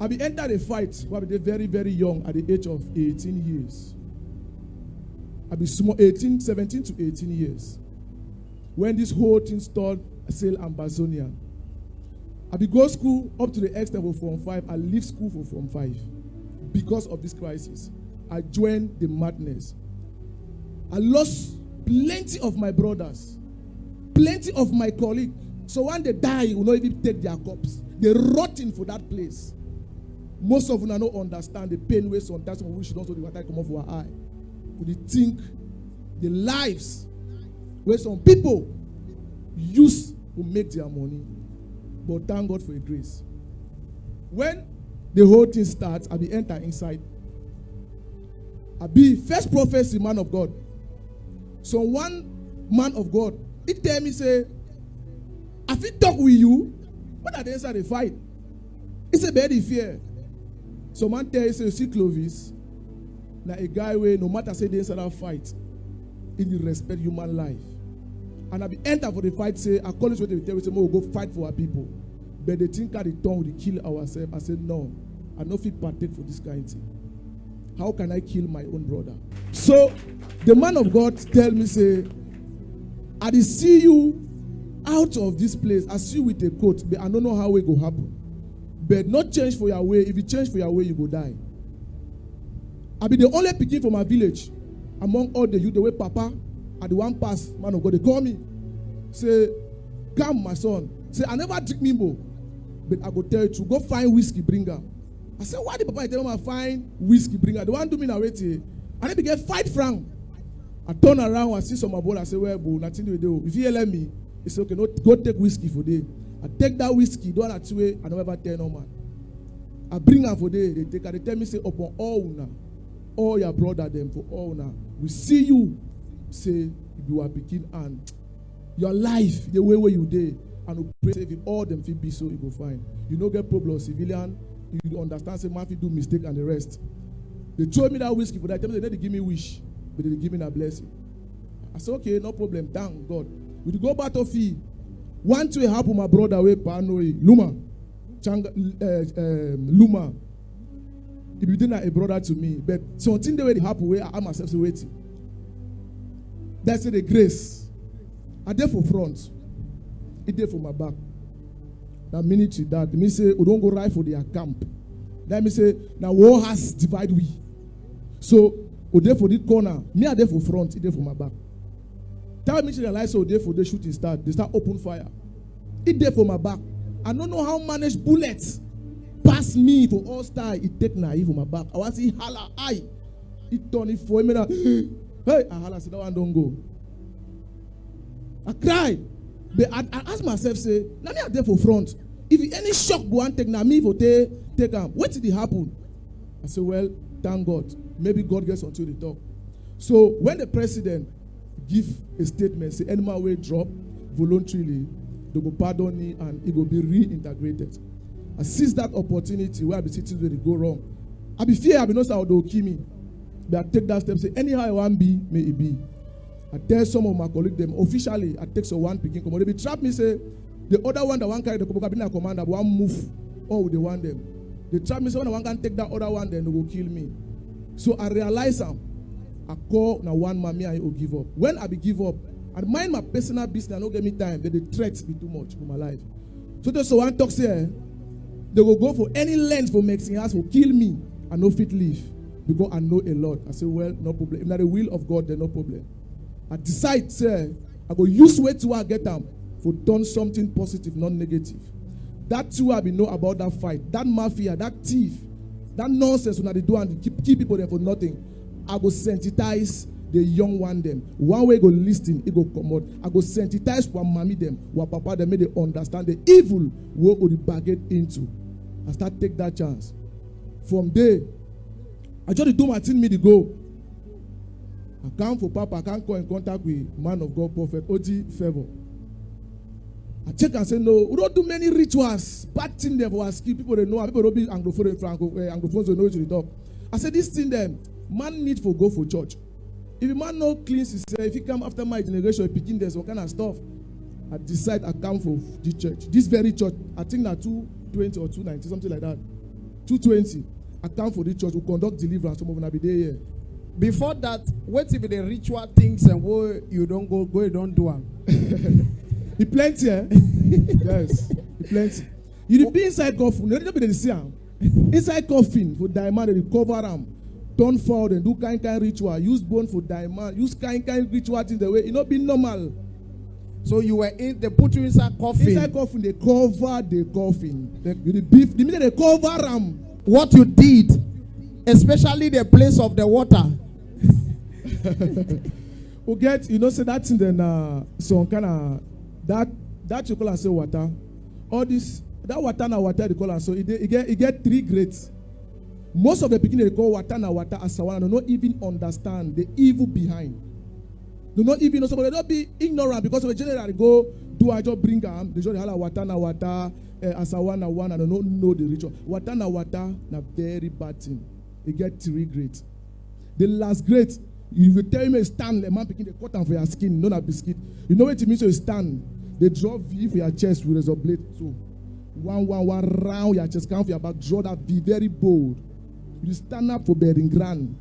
I be entered a fight when I be very, very young at the age of 18 years. I be small, 17 to 18 years. When this whole thing started, I say AMBAZONIAN. I be go school up to the extent of Form 5. I leave school for Form 5 because of this crisis. I joined the madness. I lost plenty of my brothers, plenty of my colleagues. So when they die, you will not even take their corpse. They're rotting for that place. Most of them don't understand the pain where sometimes we should also the water come off our eye. We think the lives where some people use to make their money. But thank God for a grace. When the whole thing starts, I be enter inside. I be first prophecy man of God. So one man of God, he tell me, say, I feel talk with you, but I inside the fight. It's a bad fear. So man tell you, say, you see Clovis, now a guy where no matter say they inside a fight, in the respect human life. And I be enter for the fight, say, I call this way they tell me, say, we'll go fight for our people. But they think at the tongue we kill ourselves. I said, no, I don't feel partake for this kind of thing. How can I kill my own brother? So the man of God tell me, say, I did see you out of this place. I see you with a coat, but I don't know how it go happen. But not change for your way. If you change for your way, you go die. I be the only picking from my village among all the youth, the way Papa at the one pass, man of God, they call me. Say, come, my son. Say, I never drink Mimbo, but I go tell you to go find whiskey, bring her. I said, why did Papa tell me I find whiskey, bring her? The one do me now wait here. And I began fight frank. I turn around and see some of my I say, well, bro, nothing to do. If you let me, it's okay. No, go take whiskey for day. I take that whiskey, don't that way, I don't ever tell no man. I bring her for day. They take her, they tell me, say, upon all your brother them for all now. We see you, say, if you are picking and your life, the way where you did, and we pray, if all them feel be so, you go fine. You don't get problem, civilian. You understand, say, man, if you do mistake and the rest. They told me that whiskey for that. They didn't give me wish, but they give me a blessing. I said, okay, no problem. Thank God. We go battlefield. One to help my brother with Panoi, Luma. Luma. He became a brother to me. But something the way it happened where I myself waiting. That's the grace. I there for front. It there for my back. That military that me say we don't go right for their camp. That me say now war has divided we. So we there for the corner. Me are there for front. It there for my back. Tell me realize so there for the shooting start. They start open fire. It there for my back. I don't know how manage bullets pass me for all style. It take naive for my back. I want to see holla I. It turn it for me now. Hey, I holla say that one don't go. I cry. But I ask myself, say, now me are there for front. If any shock go and take now me for take them. What did it happen? I say, well, thank God. Maybe God gets until the talk. So when the president give a statement, say any man will drop voluntarily, they go pardon me and it will be reintegrated. I seize that opportunity where I be sitting where they go wrong. I be fear, I be not say they'll kill me. But I take that step, say anyhow I want be, may it be. I tell some of my colleagues them officially. I take so one picking come. They be trap me say the other one that one carry the cabinet commander one move all they want them. They trap me say when one can take that other one then they will kill me. So I realize I call now one man me I will give up. When I be give up, I mind my personal business. I don't get me time. But the threats be too much for my life. So there's one talk say they will go for any length for making us for kill me and no fit live because I know a lot. I say well no problem. If not the will of God then no problem. I decide, say, I go use way to get them for done something positive, not negative. That too I be know about that fight, that mafia, that thief, that nonsense when they do and keep people there for nothing. I go sensitize the young one them. One way go listen, it go come out. I go sensitize one mommy them, one papa them, make they understand the evil what go the bargain into. I start take that chance. From there, I just do my thing me to go. I come for Papa, I can't go in contact with man of God, Prophet OD Favour. I check and say, no, we don't do many rituals. Bad thing there for our skill. People they know, people don't be Anglophones don't know to the talk. I said, this thing them, man need for go for church. If a man no cleans himself, if he come after my generation, picking this, what kind of stuff, I decide I come for this church. This very church, I think that 220 or 290, something like that. 2:20. I come for the church. We conduct deliverance. Some of them be there here. Before that, wait till the ritual things and where you don't go, you don't do them. It plenty, eh? Yes, it plenty. You be inside coffin. You don't be the same. Inside coffin for diamond, they cover them. Turn forward and do kind ritual. Use bone for diamond. Use kind ritual in the way it not be normal. So you were in. They put you inside coffin. Inside coffin, they cover the coffin. The beef. The minute they cover them. What you did, especially the place of the water. We get, you know, say that's in the some kind of that you call and say water. All this that water na water they call and so it get 3 grades. Most of the people they call water na water as sawana do not even understand the evil behind. Do not even know, so they don't be ignorant because of the general they go do I just bring them. They just holla water na water asawana one and don't know the ritual. Water na very bad thing. It get 3 grades. The last grade, you will tell me stand, the man picking the cotton for your skin, not a biscuit. You know what it means to stand. They draw V for your chest with razor blade. So one round your chest, count for your back, draw that V very bold. You stand up for bedding ground.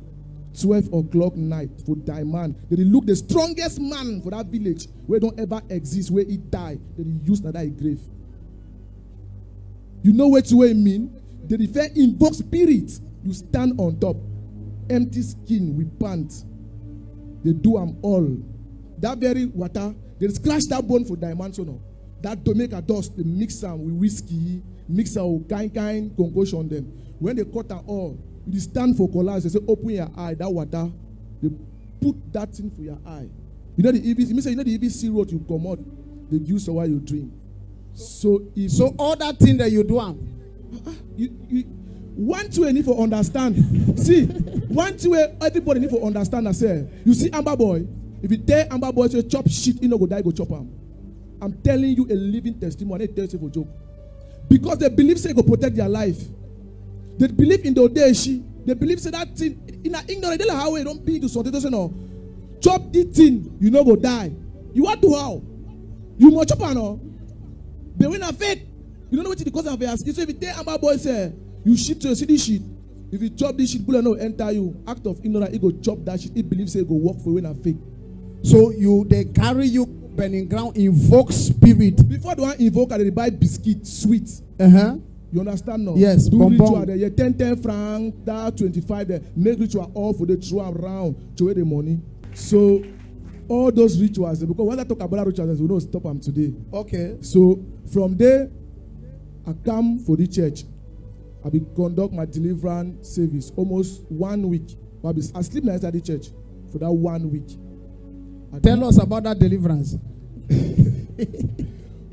12 o'clock night for diamond. They look the strongest man for that village where don't ever exist, where he die. They use that grave. You know what to mean? They refer invoke spirit. You stand on top. Empty skin with pants. They do them all. That very water, they scratch that bone for diamond. So no. That to make a dust, they mix them with whiskey, mix them with kind concoction them. When they cut them all, you stand for collage, they say open your eye, that water, they put that thing for your eye. You know the EVC, you know the EVC road you come out, they use so while you drink. So all that thing that you do, you one way need for understand. See, one way everybody need for understand. I say, you see Amba boy. If you tell Amba boy to chop shit, you know go die, go chop him. I'm telling you a living testimony. They tell you for joke because they believe say go protect their life. They believe in the Odeshi. They believe say that thing in a ignorant. They like how we don't be to sort it. No, chop the thing, you know go die. You want to how? You must chop no. They win a fake. You don't know what the cause of your skin. So if you tell Amba boy say you shit to see this shit. If you chop this shit, bullet no enter you. Act of ignorance, he go chop that shit. He believes say go work for when a fake. So they carry you burning ground, invoke spirit. Before the one invoke, they buy biscuit, sweet. You understand now? Yes. Do ritual there. You 10 francs, that 25 there. Make ritual all for the throw around, throw the money. So all those rituals, because when I talk about rituals, we don't stop them today. Okay. So from there, I come for the church. I be conduct my deliverance service almost 1 week. I sleep nights at the church for that 1 week. Tell us about that deliverance.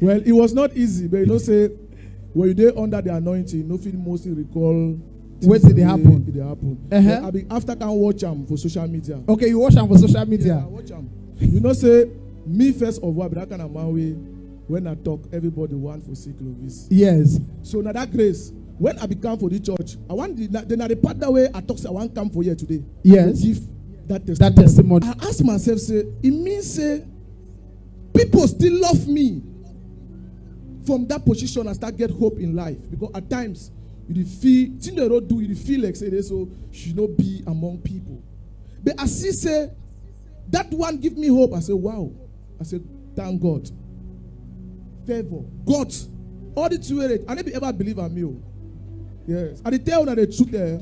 Well, it was not easy, but you know, say when you there under the anointing, nothing mostly recall. Where did it happen? It happen. Uh-huh. I be after can watch them for social media. Okay, you watch them for social media. Yeah, I watch them. You know, say me first of all, but that kind of man way. When I talk, everybody want for see CLOVIS. Yes. So now that grace. When I become for the church, I want the part that way I talk. I want come for here today. Yes. Give that testimony. I ask myself, say, it means say people still love me. From that position, I start get hope in life because at times you feel things they don't do. You feel like say this, so should not be among people. But I see say that one give me hope. I say wow. I said thank God. Favor God. All the two I never ever believe on me. Yes. And they tell that the truth there.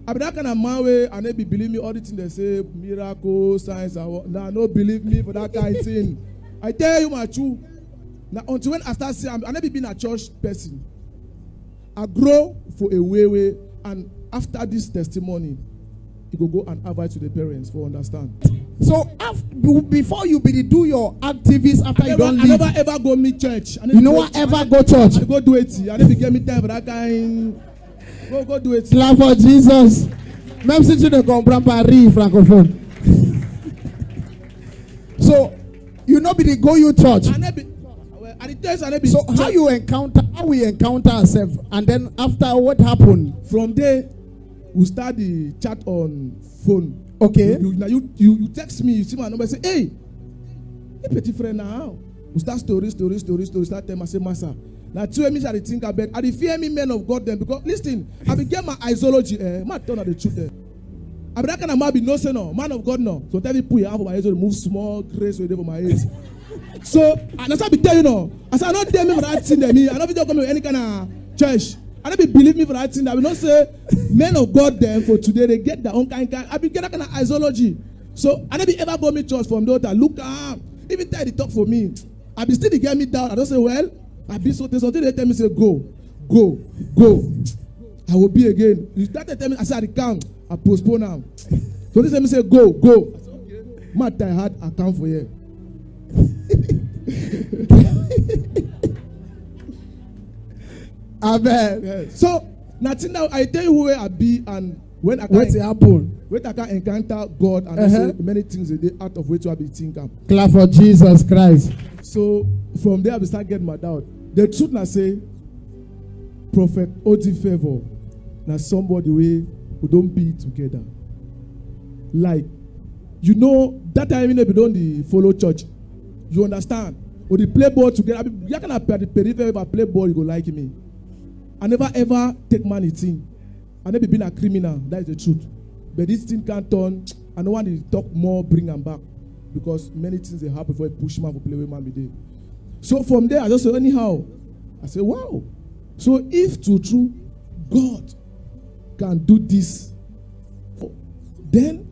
I be that kind of man way and they believe me all the things they say, miracles, signs, and nah, no believe me for that kind of thing. I tell you my truth. Now until when I start saying I never been a church person. I grow for a way and after this testimony, you go and advise to the parents for understand. So before you do your activities after you don't leave. I never ever go meet church. You know what? Ever go church? I go do it. I never get me time for that kind. Go do it. Clap for Jesus. Même si tu ne comprends pas rire francophone. So you know be go you church. So how we encounter ourselves and then after what happened? From there we start the chat on phone. Okay. You text me, you see my number, say, hey, petit friend now. We start story, start telling me, say, Master, Now, two me shall think I beg. I dey fear me men of God then because listen, I be get my isology. Man, turn out the truth there. I be that kind of man be no say no, man of God no. So tell me put your hand for my head to move small grace with for my head. So and that's how I be tell you no. I say I don't tell me for that thing that me. I don't just come with any kind of church. I don't be believe me for that thing that we don't say men of God then for today they get their own kind. I be get that kind of isology. So I don't be ever go me church from those that look even tell the talk for me. I be still they get me down. I don't say well. I be so there's something they tell me say go. I will be again. You started telling me I said I can't. I postpone now. So they tell me say go. I said okay. Matt I had account for you. Amen. Yes. So nothing now I tell you where I be and when I What's happen? When I can encounter God and I say many things a day out of which I be thinking. Clap for Jesus Christ. So from there I start getting my doubt. The truth I say, Prophet OD Favour, now somebody who don't be together. Like, you know, that time we don't follow church. You understand? Or they play ball together. I mean, you can have the periphery if I play ball, you go like me. I never ever take money thing. I never been a criminal. That is the truth. But this thing can't turn. I don't want to talk more, bring them back. Because many things they happen before I push man for play with man be there. So from there, I just say, anyhow, I say, wow. So if true, God can do this, then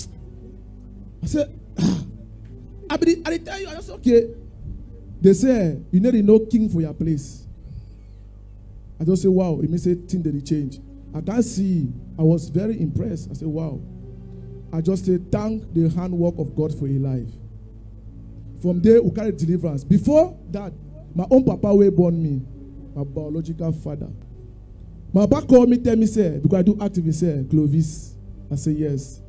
I said, I tell you, I just okay. They say, you need to know king for your place. I just say, wow, it may say thing that they change. I can't see. I was very impressed. I said, wow. I just say, thank the handwork of God for your life. From there, we carry deliverance. Before that, my own papa will born me, my biological father. My papa called me, tell me, say, because I do actively say, Clovis. I say, yes.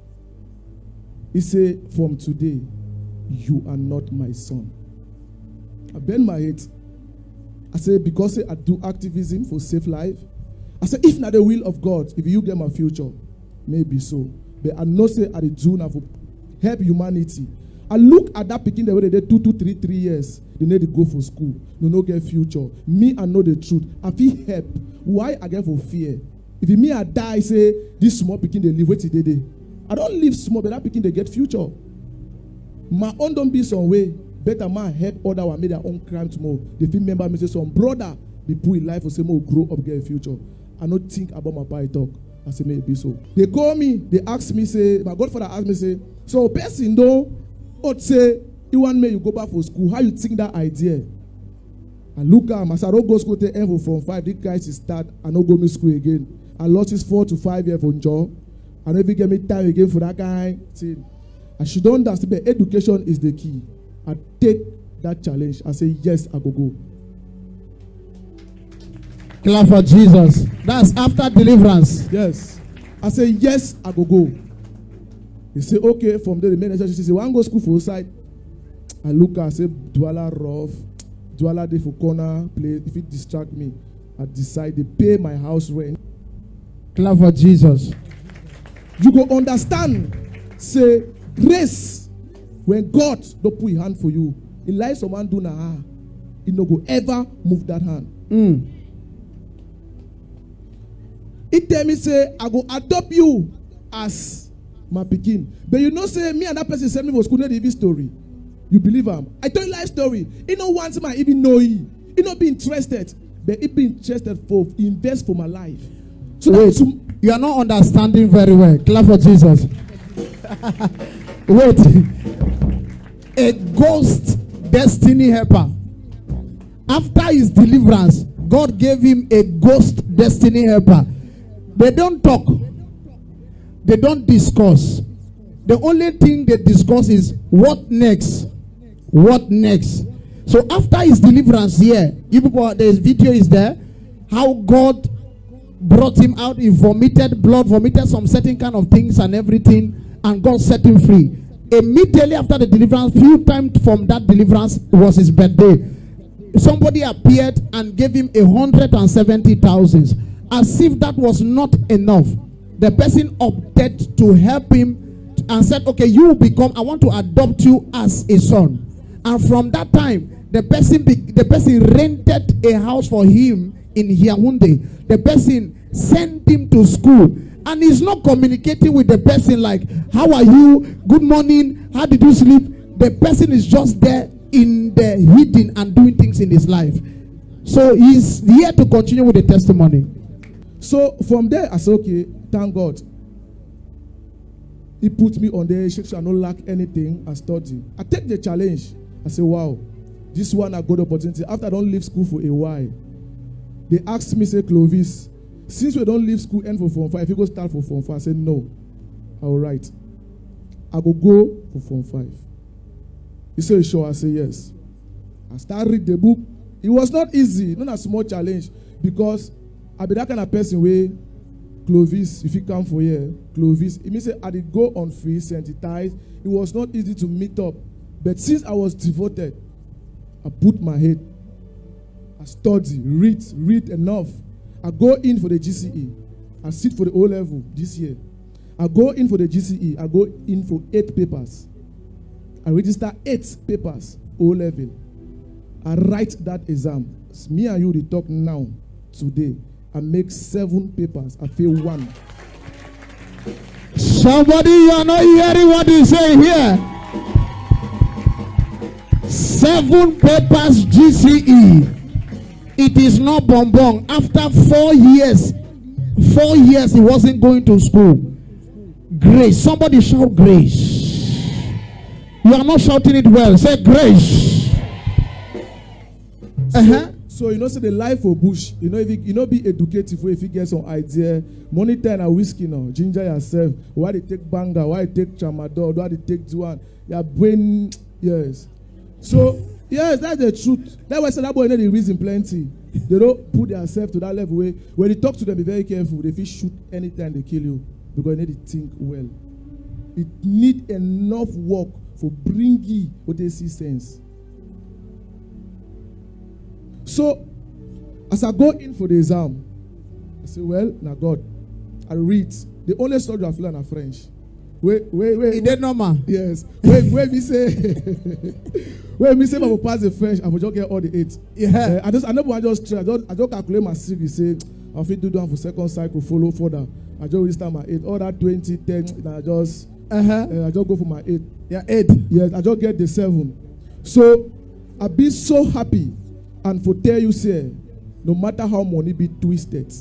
He said, from today, you are not my son. I bend my head. I say, because I do activism for safe life. I say, if not the will of God, if you get my future, maybe so. But I know say I do now for help humanity. I look at that picking the way they did 2 to 3 years. They need to go for school. They no get future. Me, I know the truth. I feel help. Why I get for fear? If me I die, say this small picking they live, wait till they. I don't live small, but that picking they get future. My own don't be some way. Better man help other one make their own crime tomorrow. They feel member me say some brother be put in life for say more grow up get a future. I don't think about my pie talk. I say maybe so. They call me. They ask me say my godfather asked me say so person don't. Or say, you want me, you go back for school. How you think that idea? I look at him. I said, I don't go school to envelope from 5. This guy is start. I don't go to school again. I lost his 4 to 5 years for job. I don't even get me time again for that guy. See, I should understand that education is the key. I take that challenge. I say, yes, I go. Clap for Jesus. That's after deliverance. Yes. I say, yes, I go. He say, okay, from there, the manager say, one go school for side. I look at, I say, Douala rough, Douala day for corner place. If it distract me, I decide to pay my house rent. Clap for Jesus. You go understand, say, grace, when God don't put his hand for you, in life someone do na, he no go ever move that hand. He tell me, say, I go adopt you as my pikin. But you know, say me and that person send me for school, not even story. You believe him? I tell you life story. He no wants him, I even know he. He not be interested, but he be interested for invest for my life. So wait, you are not understanding very well. Clap for Jesus. Wait, a ghost destiny helper. After his deliverance, God gave him a ghost destiny helper. They don't talk. They don't discuss. The only thing they discuss is what next. What next? So after his deliverance here, the video is there. How God brought him out. He vomited blood, vomited some certain kind of things and everything, and God set him free. Immediately after the deliverance, few times from that deliverance was his birthday. Somebody appeared and gave him 170,000. As if that was not enough. The person opted to help him and said, okay, you will become, I want to adopt you as a son. And from that time, The person rented a house for him in Yaoundé. The person sent him to school, and he's not communicating with the person like, how are you? Good morning. How did you sleep? The person is just there in the hidden and doing things in his life. So he's here to continue with the testimony. So from there, I said, okay, thank God. He put me on there. She shall not lack anything. I study. I take the challenge. I say, wow, this one a good opportunity. After I don't leave school for a while, they asked me, say, Clovis, since we don't leave school end for Form 5, if you go start for Form 5, I said, no. I will write. I go for Form 5. He said, sure? I say, yes. I start read the book. It was not easy, not a small challenge, because I be that kind of person where Clovis, if you come for here, Clovis, it means I did go on free, sensitized. It was not easy to meet up. But since I was devoted, I put my head. I study, read enough. I go in for the GCE. I sit for the O level this year. I go in for the GCE. I go in for 8 papers. I register 8 papers, O level. I write that exam. It's me and you, they talk now, today. I make 7 papers. I fail 1. Somebody, you are not hearing what you say here. 7 papers GCE. It is not bonbon. After 4 years, he wasn't going to school. Grace. Somebody shout grace. You are not shouting it well. Say grace. So you know, say the life for bush. You know, if you know be educative, if you get some idea, money time and whiskey now, ginger yourself. Why they take banga? Why they take tramadol? Why they take Juan? Your brain, yes. So yes, that's the truth. That's why I said that boy know the reason plenty. They don't put themselves to that level where when you talk to them, be very careful. They feel shoot anytime they kill you because they need to think well. It need enough work for bringing what they see sense. So, as I go in for the exam, I say, well, now God, I read. The only story I feel in French. Wait. Is that normal? Yes. Wait, me say, when me say I will pass the French, I will just get all the 8. Yeah. I just try. I just calculate my series. Say, I'll fit do that for second cycle, follow further. I just register my 8. All that 20, 10, I just go for my 8. Yeah, 8. Yes, I just get the 7. So, I be so happy. And for tell you, say, no matter how money be twisted,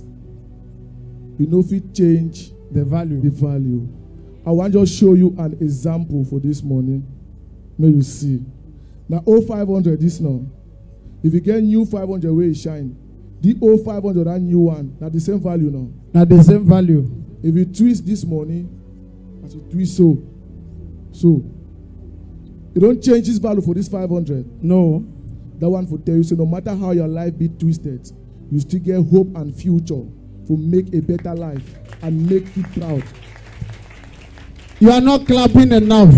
you know if it change the value. I want to just show you an example for this morning. May you see. Now, 0500 this now. If you get new 500 where it shine, the 0500 and new one, not the same value now. Not the same value. If you twist this money, as you twist so, you don't change this value for this 500. No. That one for tell you, so no matter how your life be twisted, you still get hope and future to make a better life and make you proud. You are not clapping enough.